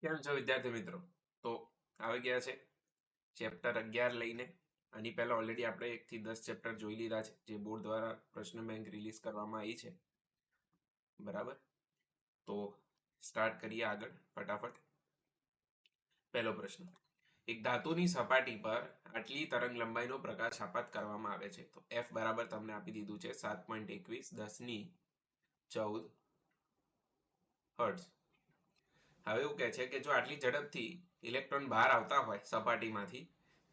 કેમ છો વિદ્યાર્થી મિત્રો? તો આવી ગયા છે ચેપ્ટર 11 લઈને. આની પહેલા ઓલરેડી આપણે 1 થી 10 ચેપ્ટર જોઈ લીધા છે, જે બોર્ડ દ્વારા પ્રશ્ન બેંક રિલીઝ કરવામાં આવી છે. બરાબર, તો સ્ટાર્ટ કરીએ આગળ ફટાફટ. પહેલો પ્રશ્ન, એક ધાતુની સપાટી પર આટલી તરંગ લંબાઈનો પ્રકાશ આપાત કરવામાં આવે છે. તો એફ બરાબર તમને આપી દીધું છે 7.21 10^14 હર્ટ્ઝ. હવે એવું કહે છે કે જો આટલી ઝડપથી ઇલેક્ટ્રોન બહાર આવતા હોય સપાટીમાંથી,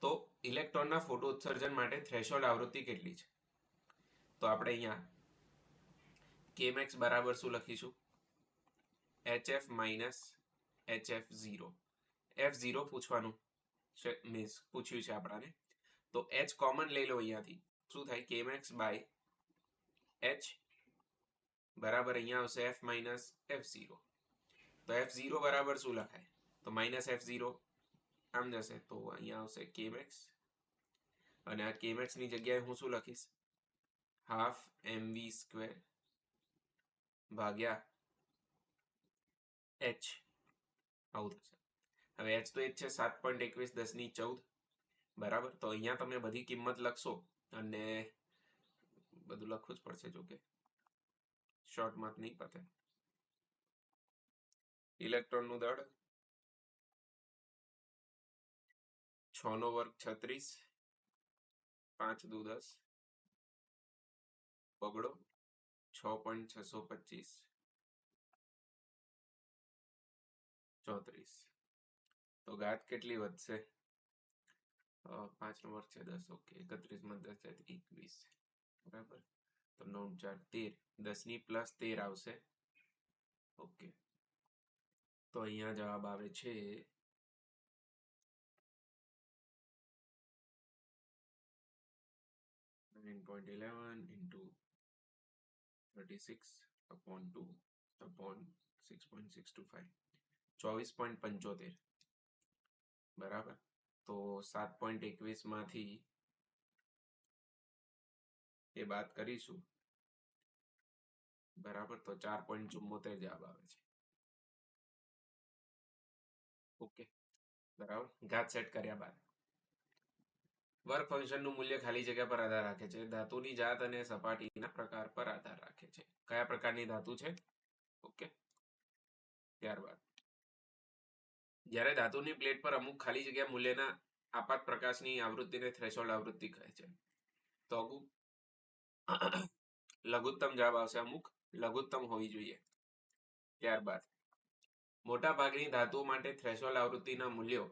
તો ઇલેક્ટ્રોનના ફોટો ઉત્સર્જન માટે થ્રેશોલ્ડ આવૃત્તિ કેટલી છે? તો આપણે અહીંયા કેમેક્સ બરાબર શું લખીશું? HF minus HF0. F0 પૂછવાનું છે, મીન્સ પૂછ્યું છે આપણાને. તો H કોમન લઈ લો અહીંયાથી. શું થાય? કેમેક્સ બાય H બરાબર અહીંયા આવશે F માઇનસ F0. તો F0 બરાબર શું લખાય? તો માઇનસ F0 આમ જશે, તો અહીંયા આવશે કેમેક્સ, અને આ કેમેક્સ ની જગ્યાએ હું શું લખીશ? હાફ mv² ભાગ્યા h. આવું થશે. હવે h તો એ જ છે 7.21 10^14. બરાબર, તો અહીંયા તમે બધી કિંમત લખશો, અને બધું લખવું જ પડશે, જોકે શોર્ટમાં નહીં પતે. ઇલેક્ટ્રોનનું દળ 6^2 36, 5×2 10, બગડો 6.625 34. તો ઘાત કેટલી વધશે? 5×2 10. ઓકે, 31 10 21. બરાબર, તો 9 4 13, 10+13 આવશે. ઓકે, તો અહીંયા જવાબ આવે છે 9.11 × 36/2/6.625 24.75. બરાબર, તો 7.21 માંથી એ બાદ કરીશું. બરાબર, તો 4.74 જવાબ આવે છે. ઓકે, બરાબર. ઘાત સેટ કર્યા બાદ વર્ક ફંક્શનનું મૂલ્ય ખાલી જગ્યા પર આધાર રાખે છે. ધાતુની જાત અને સપાટીના પ્રકાર પર આધાર રાખે છે. કયા પ્રકારની ધાતુ છે? ઓકે, ત્યારબાદ જ્યારે ધાતુની પ્લેટ પર અમુક ખાલી જગ્યા મૂલ્યના આપાત પ્રકાશની આવૃત્તિને થ્રેશોલ્ડ આવૃત્તિ કહે છે. તો લઘુત્તમ જવાબ આવશે, અમુક લઘુત્તમ હોવી જોઈએ. ત્યારબાદ મોટા ભાગની ધાતુઓ માટે થ્રેશોલ્ડ આવૃત્તિના મૂલ્યો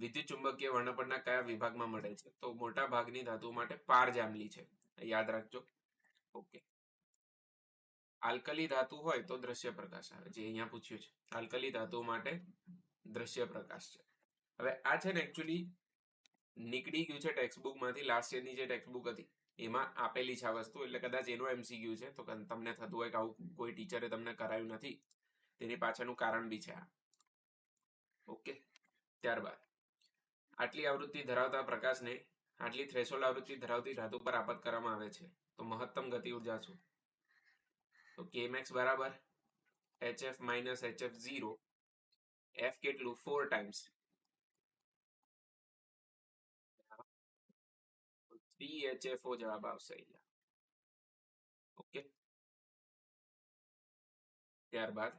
વિદ્યુત ચુંબકીય વર્ણપટના કયા વિભાગમાં મળે છે? તો મોટા ભાગની ધાતુઓ માટે પારજાંબલી છે, યાદ રાખજો. ઓકે, આલ્કલી ધાતુ હોય તો દ્રશ્ય પ્રકાશ આવે, જે અહીંયા પૂછ્યું છે. આલ્કલી ધાતુઓ માટે દ્રશ્ય પ્રકાશ છે. હવે આ છે ને એકચ્યુઅલી નીકળી ગયું છે ટેક્સ્ટબુકમાંથી. લાસ્ટ યરની જે ટેક્સ્ટબુક હતી એમાં આપેલી છે આ વસ્તુ, એટલે કદાચ એનો MCQ છે. તો તમને થતું હોય કે આવું કોઈ ટીચરે તમને કરાયું નથી, તેની પાછળનું કારણ બી છે આ. ઓકે, ત્યારબાદ આટલી આવૃત્તિ ધરાવતા પ્રકાશને આટલી થ્રેશોલ્ડ આવૃત્તિ ધરાવતી ધાતુ પર આપાત કરવામાં આવે છે, તો મહત્તમ ગતિ ઉર્જા શું? તો કેમેક્સ બરાબર HF માઇનસ HF0. F કેટલું? 4 ટાઈમ્સ 3HFO જવાબ આવશે અહીંયા. ઓકે, ત્યારબાદ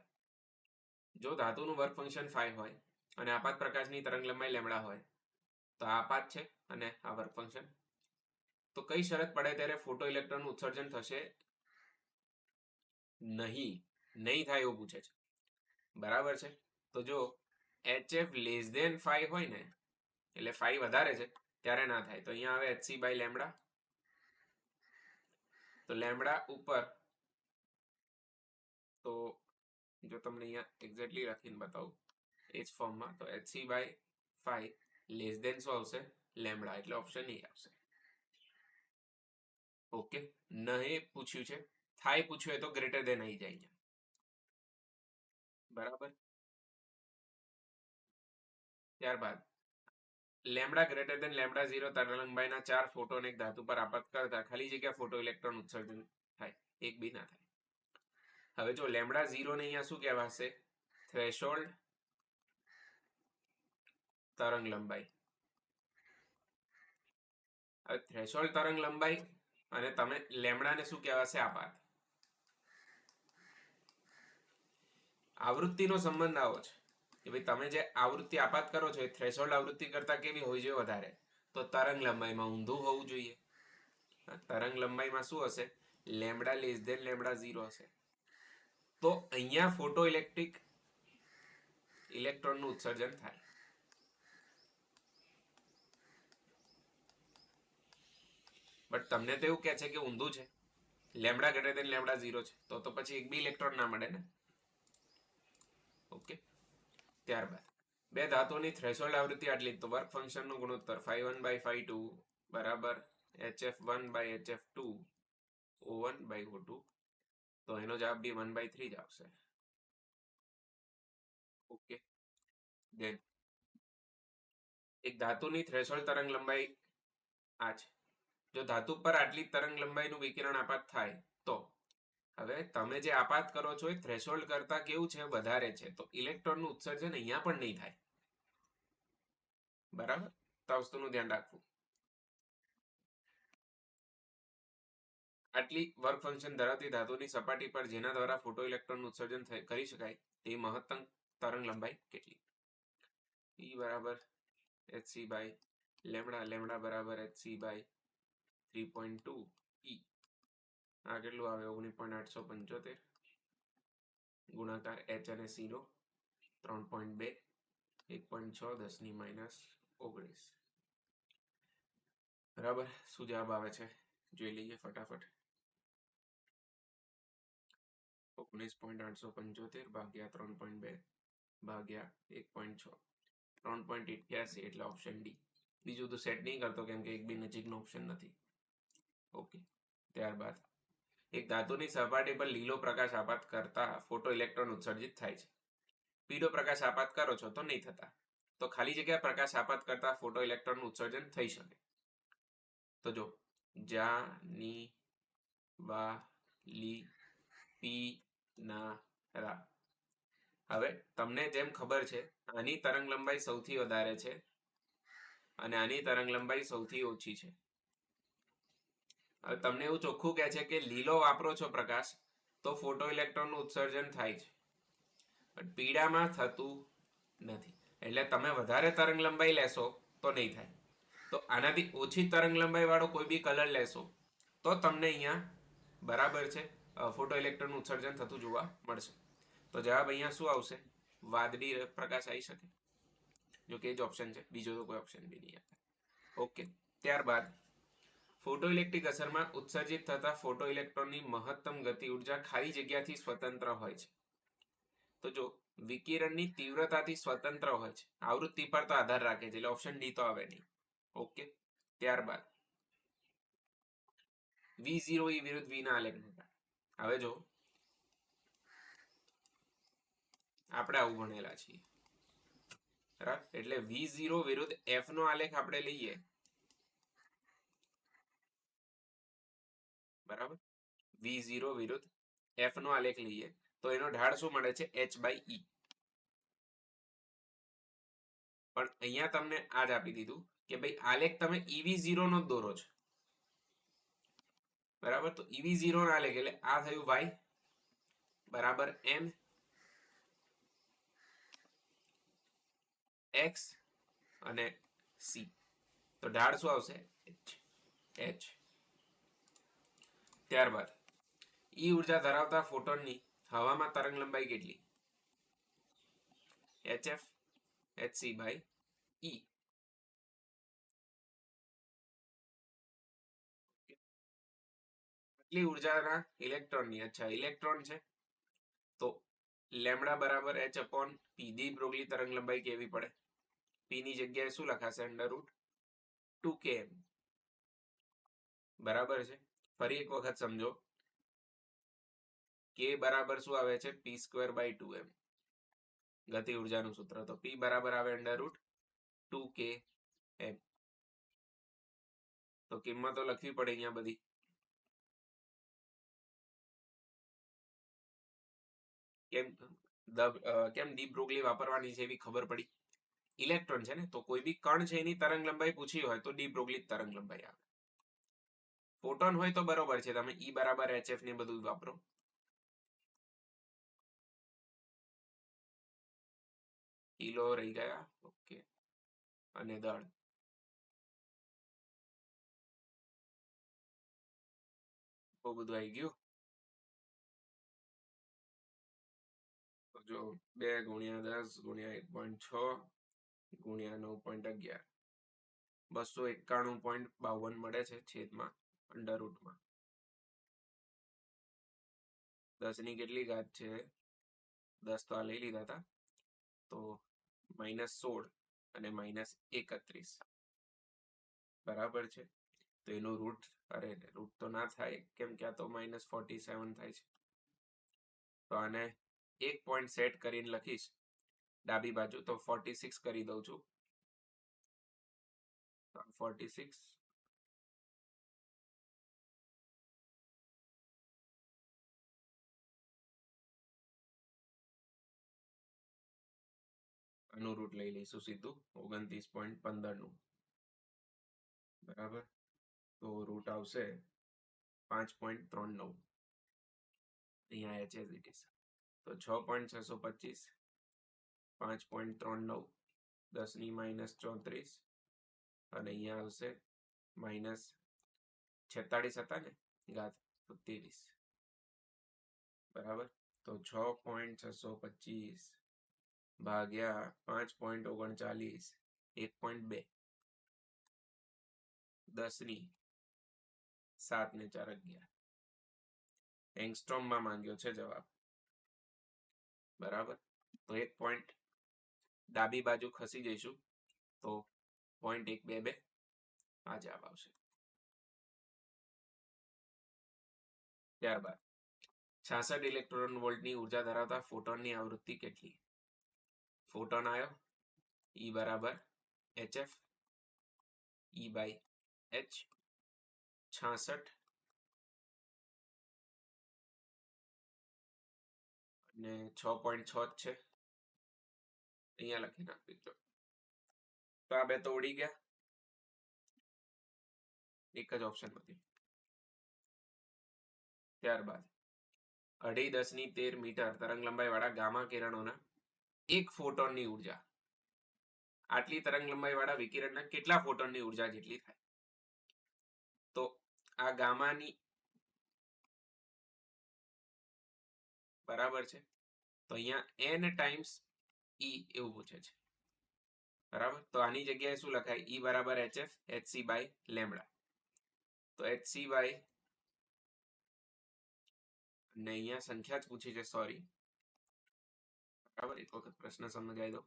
જો ધાતુનું વર્ક ફંક્શન 5 હોય અને આપાત પ્રકાશની તરંગ લંબાઈ લેમ્બડા હોય, તો આ આપાત છે અને આ વર્ક ફંક્શન, તો કઈ શરત પડે ત્યારે ફોટો ઇલેક્ટ્રોનનું ઉત્સર્જન થશે નહીં? નહીં થાય એવું પૂછે છે. બરાબર છે, તો જો HF લેસ ધેન 5 હોય ને, એટલે 5 વધારે છે ત્યારે ના થાય. તો અહીંયા આવે HC/લેમ્બડા. તો લેમ્બડા ઉપર, તો જો તમને અહીંયા એક્ઝેક્ટલી લખીને બતાવું એ જ ફોર્મમાં, તો HC/5 લેસ ધેન શું આવશે? લેમ્બડા, એટલે ઓપ્શન એ આવશે. ઓકે, નહીં પૂછ્યું છે, થાય પૂછ્યું હોય તો ગ્રેટર ધેન આવી જાય અહીંયા. બરાબર, ત્યારબાદ લેમ્બડા ગ્રેટર ધેન લેમ્બડા 0 તરંગ લંબાઈના 4 ફોટોન એક ધાતુ પર આપાત કરતા ખાલી જગ્યા ફોટો ઇલેક્ટ્રોન ઉત્સર્જન થાય, એક બી ના થાય. હવે જો લેમ્બડા 0 ને અહીંયા શું કહેવાશે? થ્રેશોલ્ડ તરંગ લંબાઈ. હવે થ્રેશોલ્ડ તરંગ લંબાઈ અને તમે લેમડાને શું કહેવાશે? આપાત. આવૃત્તિનો સંબંધ આવો છે કે ભાઈ તમે જે આવૃત્તિ આપાત કરો છો એ થ્રેશોલ્ડ આવૃત્તિ કરતા કેવી હોવી જોઈએ? વધારે. તો તરંગ લંબાઈમાં ઊંધું હોવું જોઈએ. તરંગ લંબાઈમાં શું હશે? લેમડા લેસ ધેન લેમડા 0 હશે. તો અહીંયા ફોટો ઇલેક્ટ્રોનનું ઉત્સર્જન થાય. બટ તમને તો એવું કહે છે કે ઊંધું છે, લેમડા ગ્રેટર ધેન લેમડા 0 છે, તો પછી એક બી ઇલેક્ટ્રોન ના મળે ને. ઓકે. ત્યારબાદ બે ધાતુની થ્રેશોલ્ડ આવૃત્તિ આટલી, તો વર્ક ફંક્શનનું ગુણોત્તર φ1/φ2 બરાબર hf1/hf2 O1/O2. તો એનો જવાબ બી 1/3 જ આવશે. ઓકે. દેન એક ધાતુની થ્રેશોલ્ડ તરંગ લંબાઈ આ છે. જો ધાતુ પર આટલી તરંગ લંબાઈનું વિકિરણ આપાત થાય તો હવે તમે જે આપાત કરો છો એ થ્રેશોલ્ડ કરતા કેવું છે? વધારે છે. તો ઇલેક્ટ્રોનનું ઉત્સર્જન અહીંયા પણ નહીં થાય. બરાબર? તો આ વસ્તુનું ધ્યાન રાખવું. આટલી વર્ક ફંક્શન ધરાવતી ધાતુની સપાટી પર જેના દ્વારા ફોટો ઇલેક્ટ્રોનનું ઉત્સર્જન કરી શકાય તે મહત્તમ તરંગ લંબાઈ કેટલી? E બરાબર hc બાય લેમડા, લેમડા બરાબર hc બાય 3.2 E. આ કેટલું આવે? 19.875 ગુણાકાર h અને c નો 3.2 1.6 10⁻19. બરાબર. શું જવાબ આવે છે જોઈ લઈએ ફટાફટ. 19.875 ભાગ્યા 3.2 ભાગ્યા 1.6 3.88 એટલે ઓપ્શન ડી. બીજું તો સેટ નહીં કરતો કેમ કે એક બી નજીકનો ઓપ્શન નથી. ઓકે. ત્યારબાદ એક ધાતુની સપાટી પર લીલો પ્રકાશ આપાત કરતા ફોટો ઇલેક્ટ્રોન ઉત્સર્જિત થાય છે. પીળો પ્રકાશ આપાત કરો છો તો નહીં થતા. તો ખાલી જગ્યા પ્રકાશ આપાત કરતા ફોટો ઇલેક્ટ્રોનનું ઉત્સર્જન થઈ શકે. તો જો જાની વાલી પી ના રા. હવે તમને જેમ ખબર છે આની તરંગ લંબાઈ સૌથી વધારે છે અને આની તરંગ લંબાઈ સૌથી ઓછી છે. હવે તમને એવું ચોખ્ખું કહે છે કે લીલો વાપરો છો પ્રકાશ તો ફોટો ઇલેક્ટ્રોનનું ઉત્સર્જન થાય છે, પણ પીળામાં થતું નથી. એટલે તમે વધારે તરંગ લંબાઈ લેશો તો નહીં થાય. તો આનાથી ઓછી તરંગ લંબાઈ વાળો કોઈ બી કલર લેશો તો તમને અહીંયા બરાબર છે ફોટો ઇલેક્ટ્રોનનું ઉત્સર્જન થતું જોવા મળશે. તો જવાબ અહીંયા શું આવશે? વાદળી પ્રકાશ આવી શકે. જો કે જ ઓપ્શન છે, બીજો તો કોઈ ઓપ્શન બી નહીં આવે. ઓકે. ત્યારબાદ ફોટો ઇલેક્ટ્રિક અસરમાં ઉત્સર્જિત થતા ફોટો ઇલેક્ટ્રોનની મહત્તમ ગતિ ઉર્જા ખાલી જગ્યાથી સ્વતંત્ર હોય છે. તો જો વિકિરણની તીવ્રતાથી સ્વતંત્ર હોય છે, આવૃત્તિ પર તો આધાર રાખે છે, એટલે ઓપ્શન ડી તો આવે નહીં. ઓકે. ત્યારબાદ V0 E વિરુદ્ધ V ના આલેખ. હવે જો આપણે આવું ભણેલા છીએ, બરાબર? એટલે V0 વિરુદ્ધ F નો આલેખ આપણે લઈએ, બરાબર? V0 વિરુદ્ધ F નો આલેખ લઈએ તો એનો ઢાળ શું મળે છે? h/e. પણ અહીંયા તમને આ જ આપી દીધું કે ભાઈ આલેખ તમે EV0 નો જ દોરો છો, બરાબર? તો EV0 નો આલેખ એટલે આ થયું y બરાબર m x અને c. તો ઢાળ શું આવશે? h. ત્યારબાદ ઈ ઉર્જા ધરાવતા ફોટોનની હવામાં તરંગ લંબાઈ કેટલી? hf hc by e. આટલી ઉર્જાના ઇલેક્ટ્રોનની, અચ્છા ઇલેક્ટ્રોન છે તો લેમડા બરાબર h upon p. De Broglie તરંગ લંબાઈ કેવી પડે? p ની જગ્યાએ શું લખાશે? √2km. બરાબર છે. ફરી એક વખત સમજો, k બરાબર શું આવે છે? p²/2m ગતિ ઉર્જાનું સૂત્ર. તો p બરાબર આવે √2km. તો કિંમતો લખવી પડે અહીંયા બધી. કેમ ડી બ્રોગલી વાપરવાની છે એવી ખબર પડી? ઇલેક્ટ્રોન છે ને, તો કોઈ બી કણ છે એની તરંગ લંબાઈ પૂછી હોય તો ડી બ્રોગલી તરંગ લંબાઈ આવે. ફોટોન હોય તો બરોબર છે, તમે E બરાબર HF ને બધું વાપરો. કિલો રહી ગયા, ઓકે, અને દળ બહુ બધું આવી ગયું. તો જો 2 × 10 × 1.6 × 9.11 291.52 મળે છે છેદમાં અંડર રૂટમાં. 10 ની કેટલી ઘાત છે? 10 તો આ લઈ લીધા હતા, તો -16 અને -31 બરાબર છે. તો એનું રૂટ તો ના થાય, કેમ કે આ તો -47 થાય છે. તો આને 1 પોઈન્ટ સેટ કરીને લખીશ ડાબી બાજુ, તો 46 કરી દઉં છું. 46 આનું રૂટ લઈ લઈશું સીધું 29.15 નું. બરાબર, તો રૂટ આવશે 5.39. અહીંયા H એઝ ઇટ ઇઝ. તો 6.625 5.39 10 ની -34 અને અહીંયા આવશે -46 હતા ને ઘાત, તો 23. બરાબર, તો 6.625 ભાગ્યા 5.39 1.2 10 ની 7 ને 4 11 એંગસ્ટ્રોમમાં માંગ્યો છે જવાબ. બરાબર, તો 1 પોઈન્ટ ડાબી બાજુ ખસી જઈશું, તો 0.122 આ જવાબ આવશે. ત્યારબાદ 66 ઇલેક્ટ્રોન વોલ્ટની ઉર્જા ધરાવતા ફોટોનની આવૃત્તિ કેટલી? ફોટોન આવ્યો E બરાબર HF, E/h 66 અને 6.6 છે, અહીંયા લખી નાખ્યું. તો આ બે તો ઉડી ગયા, એક જ ઓપ્શન નથી. ત્યારબાદ 2.5 × 10 ની 13 મીટર તરંગ લંબાઈ વાળા ગામા કિરણોના એક ફોટોનની ઉર્જા આટલી તરંગ લંબાઈ વાળા વિકિરણના કેટલા ફોટોનની ઉર્જા જેટલી થાય? તો આ ગામાની બરાબર છે, તો અહીંયા n ટાઈમ્સ E એવું પૂછે છે. બરાબર, તો આની જગ્યાએ શું લખાય? E બરાબર HF hc/λ. તો hc/ અને અહીંયા સંખ્યા જ પૂછી છે, સોરી. બરાબર, એક વખત પ્રશ્ન સમજાવી દો.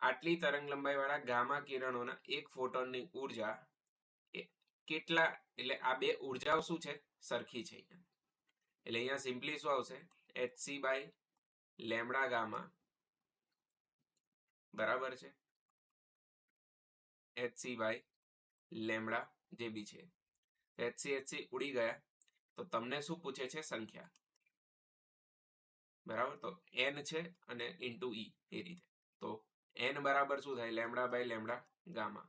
આટલી તરંગ લંબાઈ વાળા ગામા કિરણોના એક ફોટોનની ઉર્જા કેટલા, એટલે આ બે ઉર્જાઓ શું છે? સરખી છે. એટલે અહીંયા સિમ્પલી શું આવશે? hc/λ ગામા બરાબર છે hc/λ જે બી છે. hc ઉડી ગયા, તો તમને શું પૂછે છે? સંખ્યા. બરાબર, તો n છે અને ઇન્ટુ E એ રીતે. તો n બરાબર શું થાય? λ/λ ગામા.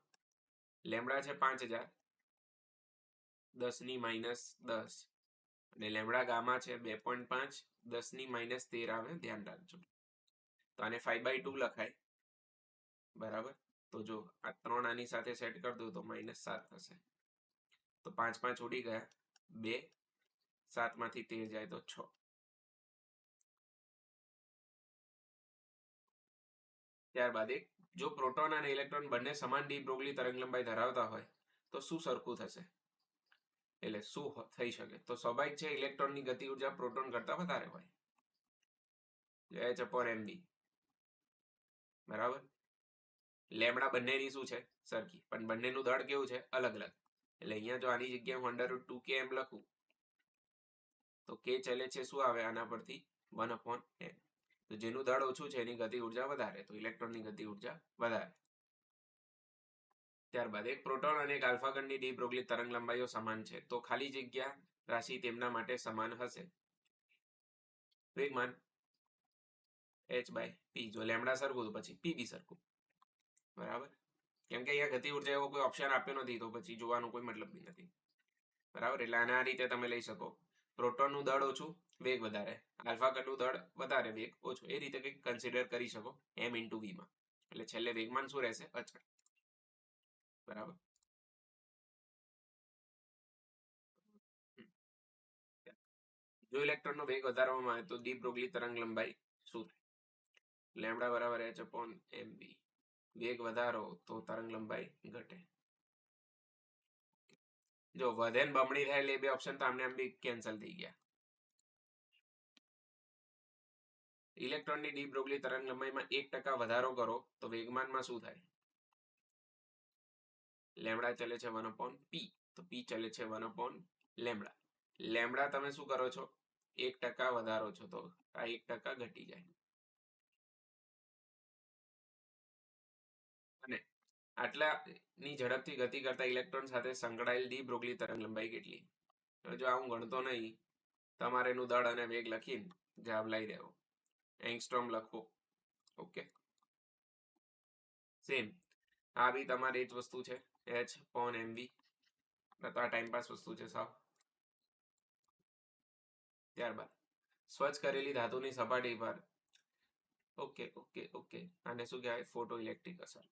લેમડા છે 5000, 10 ની -10 અને લેમડા ગામા છે 2.5, 10 ની -13 આવે, ધ્યાન રાખજો. તો આને 5/2 લખાય. બરાબર, તો જો આ 3 આની સાથે સેટ કરી દઉં તો -7 થશે. તો 5 5 ઉડી ગયા, 2 7 માંથી 13 જાય તો 6. ત્યારબાદ જો પ્રોટોન અને ઇલેક્ટ્રોન બંને સમાન ડી બ્રોગલી તરંગ લંબાઈ ધરાવતા હોય તો શું સરખું થશે? એટલે શું થઈ શકે? તો સ્વાભાવિક છે ઇલેક્ટ્રોનની ગતિ ઉર્જા પ્રોટોન કરતા વધારે હોય, H/mv. બરાબર, લેમડા બંનેની શું છે? સરખી, પણ બંનેનું દળ કેવું છે? અલગ અલગ. એટલે અહીંયા જો આની જગ્યાએ હું √2km લખું તો k ચલે છે શું આવે આના પરથી? 1/n. તો જેનું દળ ઓછું છે એની ગતિ ઉર્જા વધારે, તો ઇલેક્ટ્રોનની ગતિ ઉર્જા વધારે. ત્યારબાદ એક પ્રોટોન અને એક આલ્ફા ગણની ડી બ્રોગલી તરંગ લંબાઈઓ સમાન છે, તો ખાલી જગ્યા રાશિ તેમના માટે સમાન હશે. વેગમાન h/p. જો લેમડા સરખું તો પછી p બી સરખું. બરાબર, કેમ કે અહીંયા ગતિ ઉર્જા એવો કોઈ ઓપ્શન આપ્યો નથી, તો પછી જોવાનો કોઈ મતલબ બી નથી. બરાબર, એટલે આને આ રીતે તમે લઈ શકો. પ્રોટોનનું દળ ઓછું, વેગ વધારે. આલ્ફા કણનું દળ વધારે, વેગ ઓછો. એ રીતે કંઈક કન્સિડર કરી શકો m/v માં. એટલે છેલ્લે વેગમાન શું રહેશે? અચળ. બરાબર. જો ઇલેક્ટ્રોનનો વેગ વધારવામાં આવે તો ડી બ્રોગલી તરંગ લંબાઈ શું થાય? લેમડા બરાબર h/mv. વેગ વધારો તો તરંગ લંબાઈ ઘટે. જો વધે ને બમણી થાય એટલે એ બે ઓપ્શન તો આમને આમ બી કેન્સલ થઈ ગયા. ઇલેક્ટ્રોનની ડી બ્રોગલી તરંગ લંબાઈમાં 1% વધારો કરો તો વેગમાનમાં શું થાય? લેમડા ચલે છે 1/p, તો p ચલે છે 1/લેમડા. લેમડા તમે શું કરો છો? 1% વધારો છો, તો આ 1% ઘટી જાય. અને આટલાની ઝડપથી ગતિ કરતા ઇલેક્ટ્રોન સાથે સંકળાયેલ ડી બ્રોગલી તરંગ લંબાઈ કેટલી? જો આ હું ગણતો નહીં, તમારે એનું દળ અને વેગ લખીને જવાબ લઈ દેવો. એંગસ્ટ્રોમ લખો. ઓકે, સેમ આ બી તમારે એ જ વસ્તુ છે, h/mv. તો આ ટાઈમપાસ વસ્તુ છે સાવ. ત્યારબાદ સ્વચ્છ કરેલી ધાતુની સપાટી પર ઓકે ઓકે ઓકે આને શું કહેવાય? ફોટો ઇલેક્ટ્રિક અસર.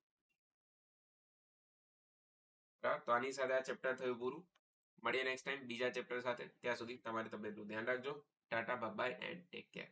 બરાબર, તો આની સાથે આ ચેપ્ટર થયું પૂરું. મળીએ નેક્સ્ટ ટાઈમ બીજા ચેપ્ટર સાથે. ત્યાં સુધી તમારી તબિયતનું ધ્યાન રાખજો. ટાટા, બાય એન્ડ ટેક કેર.